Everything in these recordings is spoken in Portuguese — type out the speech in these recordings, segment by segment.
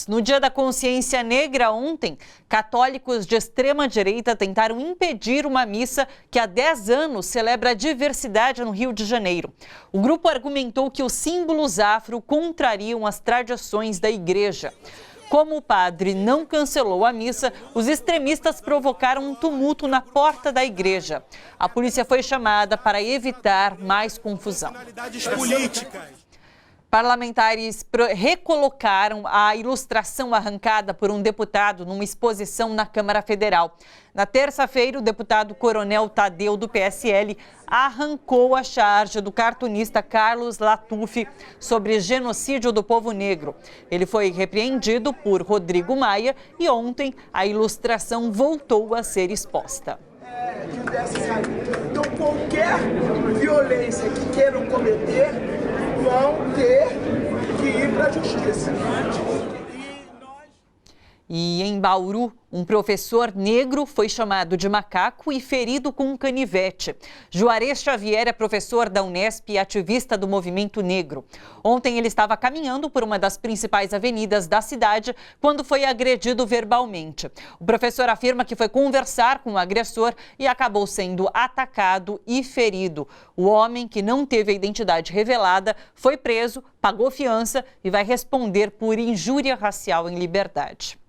No Dia da Consciência Negra ontem, católicos de extrema-direita tentaram impedir uma missa que há 10 anos celebra a diversidade no Rio de Janeiro. O grupo argumentou que os símbolos afro contrariam as tradições da igreja. Como o padre não cancelou a missa, os extremistas provocaram um tumulto na porta da igreja. A polícia foi chamada para evitar mais confusão. Parlamentares recolocaram a ilustração arrancada por um deputado numa exposição na Câmara Federal. Na terça-feira, o deputado Coronel Tadeu, do PSL, arrancou a charge do cartunista Carlos Latuffi sobre genocídio do povo negro. Ele foi repreendido por Rodrigo Maia e ontem a ilustração voltou a ser exposta. Então, qualquer violência que queiram cometer vão ter que ir para a justiça. E em Bauru, um professor negro foi chamado de macaco e ferido com um canivete. Juarez Xavier é professor da Unesp e ativista do movimento negro. Ontem ele estava caminhando por uma das principais avenidas da cidade quando foi agredido verbalmente. O professor afirma que foi conversar com o agressor e acabou sendo atacado e ferido. O homem, que não teve a identidade revelada, foi preso, pagou fiança e vai responder por injúria racial em liberdade.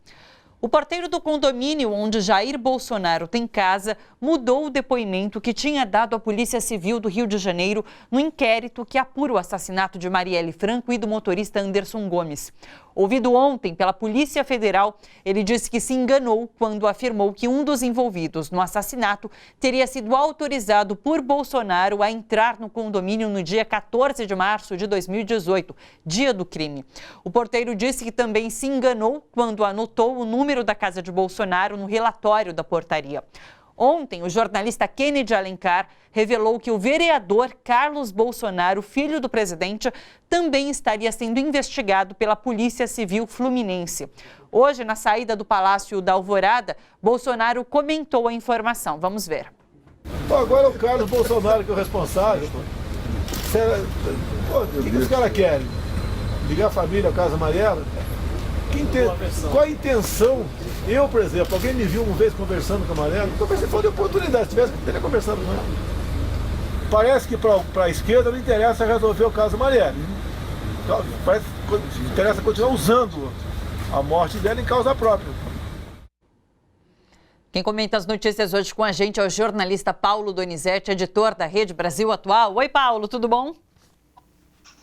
O porteiro do condomínio onde Jair Bolsonaro tem casa mudou o depoimento que tinha dado à Polícia Civil do Rio de Janeiro no inquérito que apura o assassinato de Marielle Franco e do motorista Anderson Gomes. Ouvido ontem pela Polícia Federal, ele disse que se enganou quando afirmou que um dos envolvidos no assassinato teria sido autorizado por Bolsonaro a entrar no condomínio no dia 14 de março de 2018, dia do crime. O porteiro disse que também se enganou quando anotou o número da casa de Bolsonaro no relatório da portaria. Ontem, o jornalista Kennedy Alencar revelou que o vereador Carlos Bolsonaro, filho do presidente, também estaria sendo investigado pela Polícia Civil Fluminense. Hoje, na saída do Palácio da Alvorada, Bolsonaro comentou a informação. Vamos ver. Agora é o Carlos Bolsonaro que é o responsável. O que os caras querem? Ligar a família à Casa Amarela? Qual a intenção? Eu, por exemplo, alguém me viu uma vez conversando com a Amarela? Eu pensei, foi de oportunidade, se tivesse que teria conversado com ela. Parece que para a esquerda não interessa resolver o caso Marielle. Parece que interessa continuar usando a morte dela em causa própria. Quem comenta as notícias hoje com a gente é o jornalista Paulo Donizete, editor da Rede Brasil Atual. Oi, Paulo, tudo bom?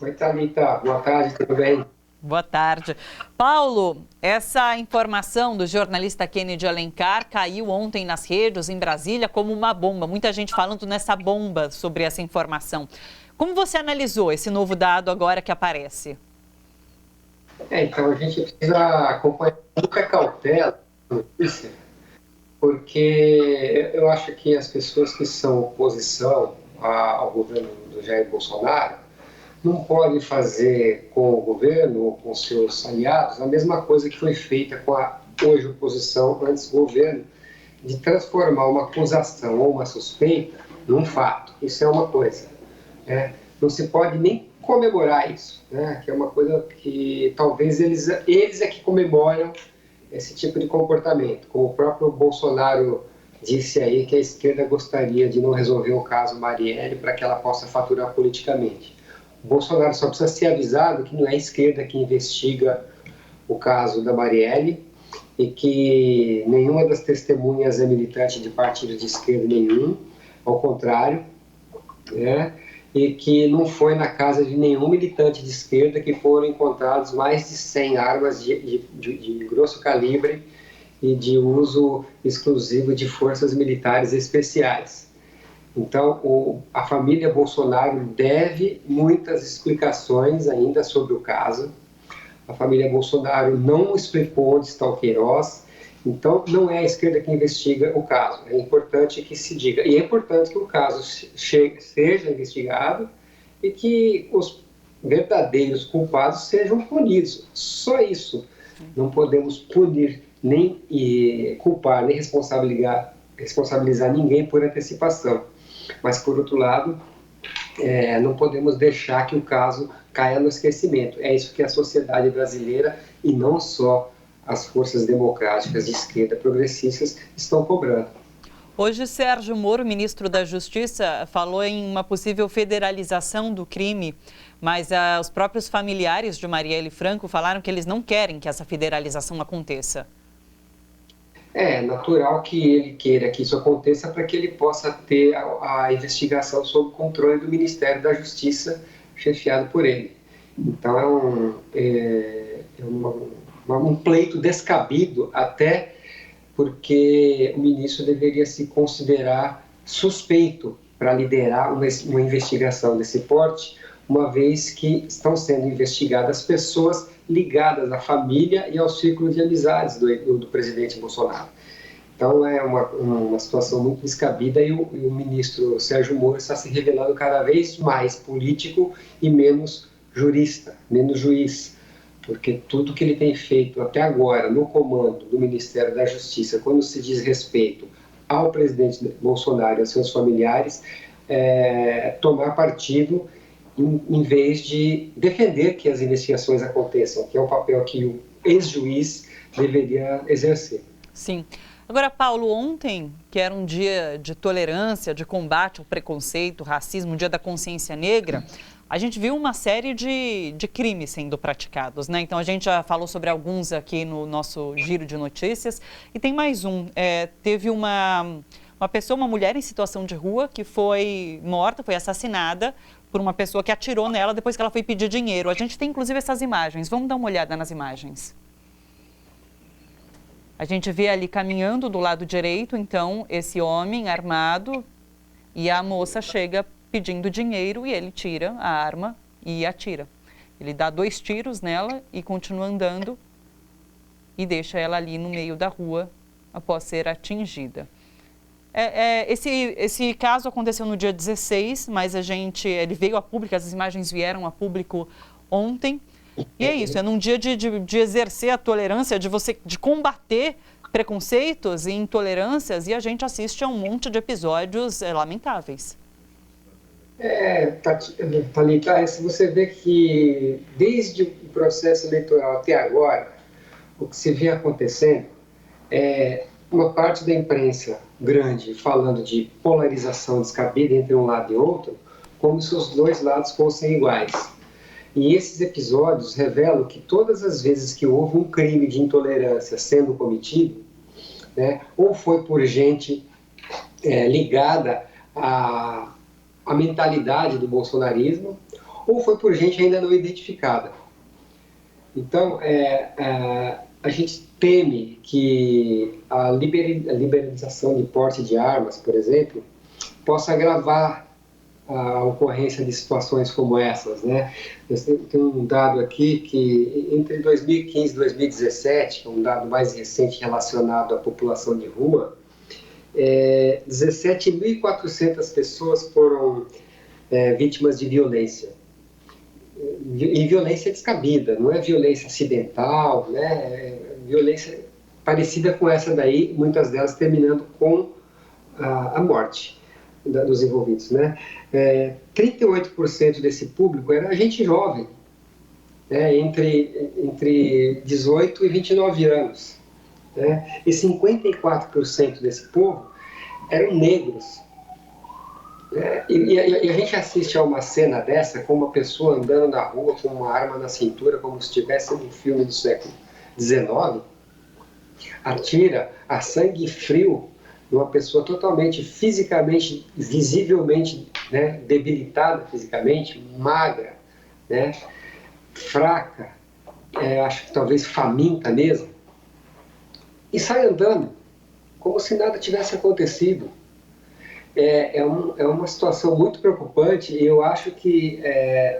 Oi, Thalita. Boa tarde, tudo bem? Boa tarde. Paulo, essa informação do jornalista Kennedy Alencar caiu ontem nas redes em Brasília como uma bomba. Muita gente falando nessa bomba sobre essa informação. Como você analisou esse novo dado agora que aparece? Então a gente precisa acompanhar com muita cautela a notícia, porque eu acho que as pessoas que são oposição ao governo do Jair Bolsonaro não pode fazer com o governo ou com seus aliados a mesma coisa que foi feita com a hoje oposição, antes do governo, de transformar uma acusação ou uma suspeita num fato. Isso é uma coisa. Não se pode nem comemorar isso, que é uma coisa que talvez eles é que comemoram esse tipo de comportamento. Como o próprio Bolsonaro disse aí que a esquerda gostaria de não resolver o caso Marielle para que ela possa faturar politicamente. O Bolsonaro só precisa ser avisado que não é a esquerda que investiga o caso da Marielle e que nenhuma das testemunhas é militante de partido de esquerda nenhum, ao contrário, e que não foi na casa de nenhum militante de esquerda que foram encontrados mais de 100 armas de grosso calibre e de uso exclusivo de forças militares especiais. Então, a família Bolsonaro deve muitas explicações ainda sobre o caso. A família Bolsonaro não explicou onde está o Queiroz. Então, não é a esquerda que investiga o caso. É importante que se diga. E é importante que o caso seja investigado e que os verdadeiros culpados sejam punidos. Só isso. Não podemos punir, nem culpar, nem responsabilizar ninguém por antecipação. Mas, por outro lado, não podemos deixar que o caso caia no esquecimento. É isso que a sociedade brasileira e não só as forças democráticas de esquerda progressistas estão cobrando. Hoje, Sérgio Moro, ministro da Justiça, falou em uma possível federalização do crime, mas os próprios familiares de Marielle Franco falaram que eles não querem que essa federalização aconteça. É natural que ele queira que isso aconteça para que ele possa ter a investigação sob o controle do Ministério da Justiça, chefiado por ele. Então um pleito descabido, até porque o ministro deveria se considerar suspeito para liderar uma investigação desse porte, uma vez que estão sendo investigadas pessoas ligadas à família e ao círculo de amizades do presidente Bolsonaro. Então é uma situação muito descabida e o ministro Sérgio Moro está se revelando cada vez mais político e menos jurista, menos juiz, porque tudo que ele tem feito até agora no comando do Ministério da Justiça, quando se diz respeito ao presidente Bolsonaro e aos seus familiares, tomar partido em vez de defender que as investigações aconteçam, que é o papel que o ex-juiz deveria exercer. Sim. Agora, Paulo, ontem, que era um dia de tolerância, de combate ao preconceito, racismo, um dia da consciência negra, a gente viu uma série de crimes sendo praticados, né? Então, a gente já falou sobre alguns aqui no nosso giro de notícias. E tem mais um. Teve uma pessoa, uma mulher em situação de rua que foi morta, foi assassinada por uma pessoa que atirou nela depois que ela foi pedir dinheiro. A gente tem, inclusive, essas imagens. Vamos dar uma olhada nas imagens. A gente vê ali caminhando do lado direito, então, esse homem armado e a moça chega pedindo dinheiro e ele tira a arma e atira. Ele dá 2 tiros nela e continua andando e deixa ela ali no meio da rua após ser atingida. Esse caso aconteceu no dia 16, mas ele veio a público, as imagens vieram a público ontem. E é isso, é num dia de exercer a tolerância, de combater preconceitos e intolerâncias, e a gente assiste a um monte de episódios lamentáveis. Thalita, se você vê que desde o processo eleitoral até agora, o que se vê acontecendo é uma parte da imprensa grande falando de polarização descabida entre um lado e outro, como se os dois lados fossem iguais. E esses episódios revelam que todas as vezes que houve um crime de intolerância sendo cometido, né, ou foi por gente ligada à mentalidade do bolsonarismo, ou foi por gente ainda não identificada. Então, a gente teme que a liberalização de porte de armas, por exemplo, possa agravar a ocorrência de situações como essas, né? Tem um dado aqui que entre 2015 e 2017, que é um dado mais recente relacionado à população de rua, 17.400 pessoas foram vítimas de violência. E violência descabida, não é violência acidental, né? Violência parecida com essa daí, muitas delas terminando com a morte dos envolvidos, né? 38% desse público era gente jovem, entre 18 e 29 anos, né? E 54% desse povo eram negros. E a gente assiste a uma cena dessa com uma pessoa andando na rua com uma arma na cintura, como se estivesse num filme do século XIX, atira a sangue frio uma pessoa totalmente fisicamente, visivelmente, né, debilitada fisicamente, magra, né, fraca, acho que talvez faminta mesmo, e sai andando como se nada tivesse acontecido. É uma situação muito preocupante e eu acho que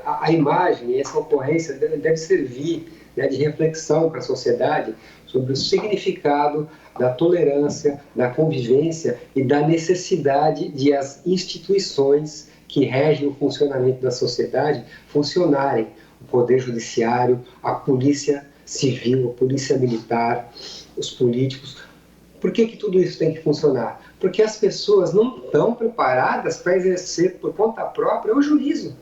a imagem, essa ocorrência deve servir, né, de reflexão para a sociedade sobre o significado da tolerância, da convivência e da necessidade de as instituições que regem o funcionamento da sociedade funcionarem. O Poder Judiciário, a Polícia Civil, a Polícia Militar, os políticos. Por que tudo isso tem que funcionar? Porque as pessoas não estão preparadas para exercer por conta própria o juízo.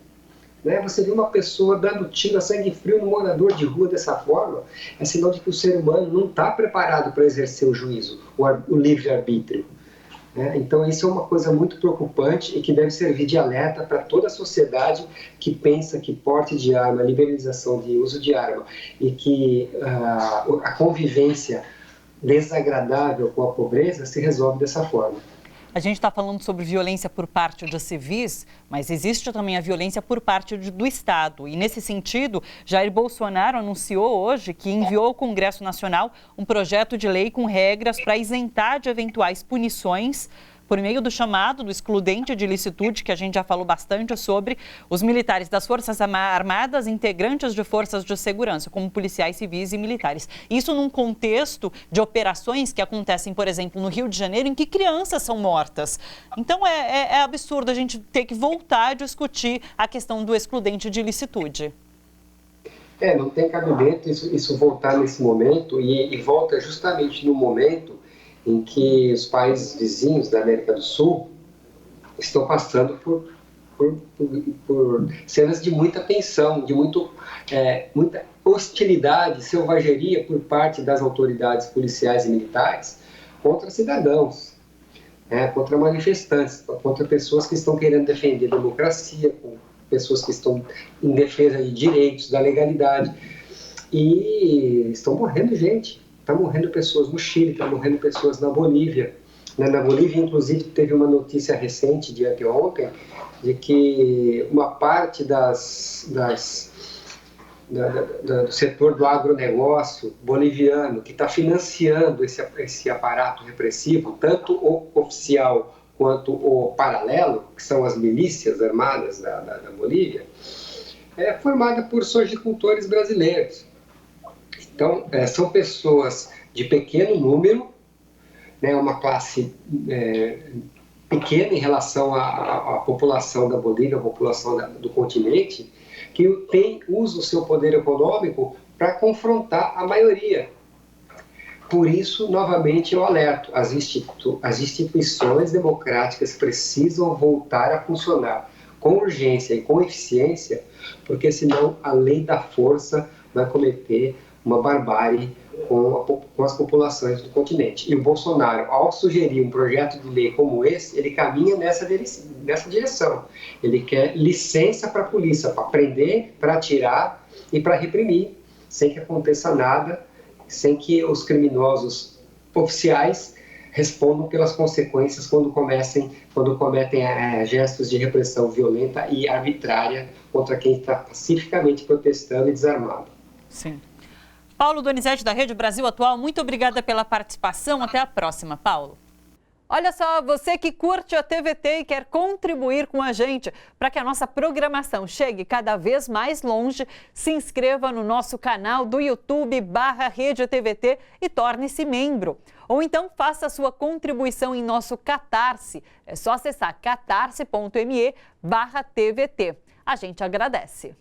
Né? Você vê uma pessoa dando tiro a sangue frio no morador de rua dessa forma, é sinal de que o ser humano não está preparado para exercer o juízo, o livre-arbítrio. Né? Então isso é uma coisa muito preocupante e que deve servir de alerta para toda a sociedade que pensa que porte de arma, liberalização de uso de arma e que a convivência desagradável com a pobreza se resolve dessa forma. A gente está falando sobre violência por parte de civis, mas existe também a violência por parte do Estado. E, nesse sentido, Jair Bolsonaro anunciou hoje que enviou ao Congresso Nacional um projeto de lei com regras para isentar de eventuais punições por meio do chamado do excludente de ilicitude, que a gente já falou bastante sobre, os militares das Forças Armadas, integrantes de forças de segurança, como policiais civis e militares. Isso num contexto de operações que acontecem, por exemplo, no Rio de Janeiro, em que crianças são mortas. Então é absurdo a gente ter que voltar a discutir a questão do excludente de ilicitude. Não tem cabimento isso voltar nesse momento e volta justamente no momento em que os países vizinhos da América do Sul estão passando por cenas de muita tensão, de muita hostilidade, selvageria por parte das autoridades policiais e militares contra cidadãos, contra manifestantes, contra pessoas que estão querendo defender a democracia, pessoas que estão em defesa de direitos, da legalidade, e estão morrendo gente. Está morrendo pessoas no Chile, está morrendo pessoas na Bolívia. Na Bolívia, inclusive, teve uma notícia recente, de anteontem, de que uma parte do setor do agronegócio boliviano, que está financiando esse aparato repressivo, tanto o oficial quanto o paralelo, que são as milícias armadas da Bolívia, é formada por sojicultores brasileiros. Então, são pessoas de pequeno número, uma classe pequena em relação à população da Bolívia, à população do continente, que usa o seu poder econômico para confrontar a maioria. Por isso, novamente, eu alerto, as instituições democráticas precisam voltar a funcionar com urgência e com eficiência, porque senão a lei da força vai cometer uma barbárie com as populações do continente. E o Bolsonaro, ao sugerir um projeto de lei como esse, ele caminha nessa direção. Ele quer licença para a polícia, para prender, para atirar e para reprimir, sem que aconteça nada, sem que os criminosos oficiais respondam pelas consequências quando cometem gestos de repressão violenta e arbitrária contra quem está pacificamente protestando e desarmado. Sim. Paulo Donizete, da Rede Brasil Atual, muito obrigada pela participação. Até a próxima, Paulo. Olha só, você que curte a TVT e quer contribuir com a gente para que a nossa programação chegue cada vez mais longe, se inscreva no nosso canal do YouTube /Rede TVT e torne-se membro. Ou então faça a sua contribuição em nosso Catarse. É só acessar catarse.me/TVT. A gente agradece.